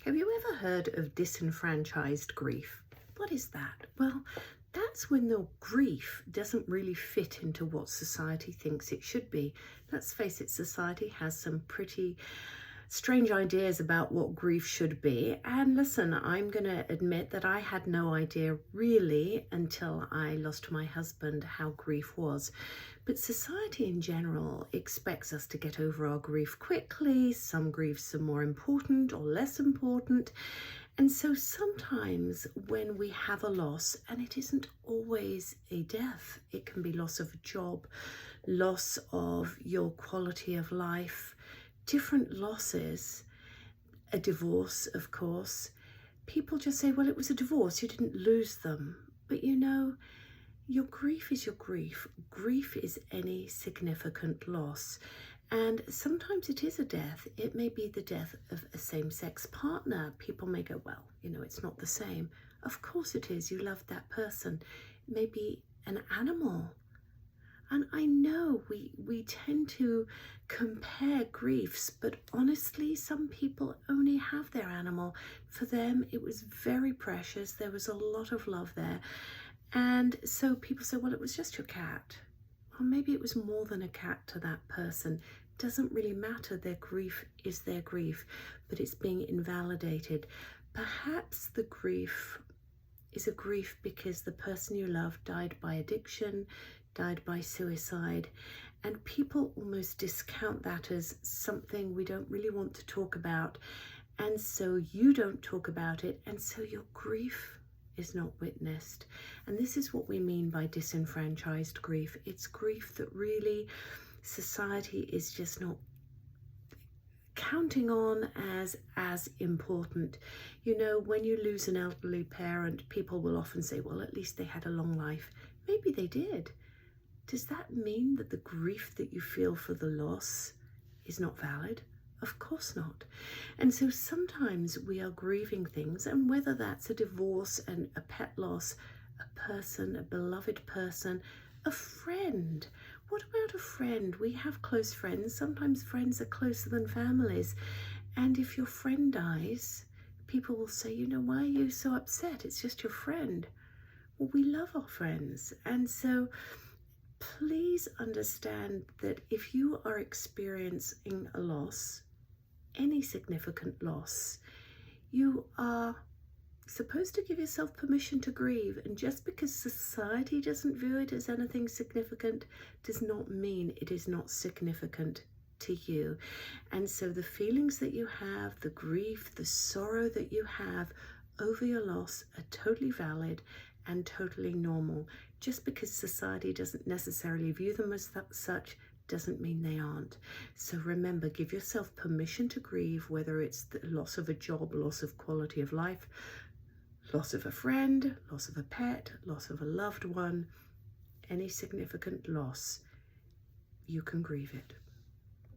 Have you ever heard of disenfranchised grief? What is that? Well, that's when the grief doesn't really fit into what society thinks it should be. Let's face it, society has some pretty strange ideas about what grief should be. And listen, I'm going to admit that I had no idea really until I lost my husband how grief was. But society in general expects us to get over our grief quickly. Some griefs are more important or less important. And so sometimes when we have a loss, and it isn't always a death, it can be loss of a job, loss of your quality of life, different losses, a divorce, of course. People just say, well, it was a divorce, you didn't lose them. But you know, your grief is your grief. Grief is any significant loss. And sometimes it is a death. It may be the death of a same-sex partner. People may go, well, you know, it's not the same. Of course it is. You love that person. It may be an animal. And I know we tend to compare griefs, but honestly, some people only have their animal. For them, it was very precious. There was a lot of love there. And so people say, well, it was just your cat. Or maybe it was more than a cat to that person. Doesn't really matter. Their grief is their grief, but it's being invalidated. Perhaps the grief is a grief because the person you love died by addiction, died by suicide, and people almost discount that as something we don't really want to talk about, and so you don't talk about it, and so your grief is not witnessed. And this is what we mean by disenfranchised grief. It's grief that really society is just not counting on as important. You know, when you lose an elderly parent, people will often say, well, at least they had a long life. Maybe they did. Does that mean that the grief that you feel for the loss is not valid? Of course not. And so sometimes we are grieving things, and whether that's a divorce and a pet loss, a person, a beloved person, a friend. What about a friend? We have close friends. Sometimes friends are closer than families. And if your friend dies, people will say, you know, why are you so upset? It's just your friend. Well, we love our friends. And so please understand that if you are experiencing a loss, any significant loss, you are supposed to give yourself permission to grieve. And just because society doesn't view it as anything significant does not mean it is not significant to you. And so the feelings that you have, the grief, the sorrow that you have over your loss are totally valid and totally normal. Just because society doesn't necessarily view them as such doesn't mean they aren't. So remember, give yourself permission to grieve, whether it's the loss of a job, loss of quality of life, loss of a friend, loss of a pet, loss of a loved one, any significant loss, you can grieve it.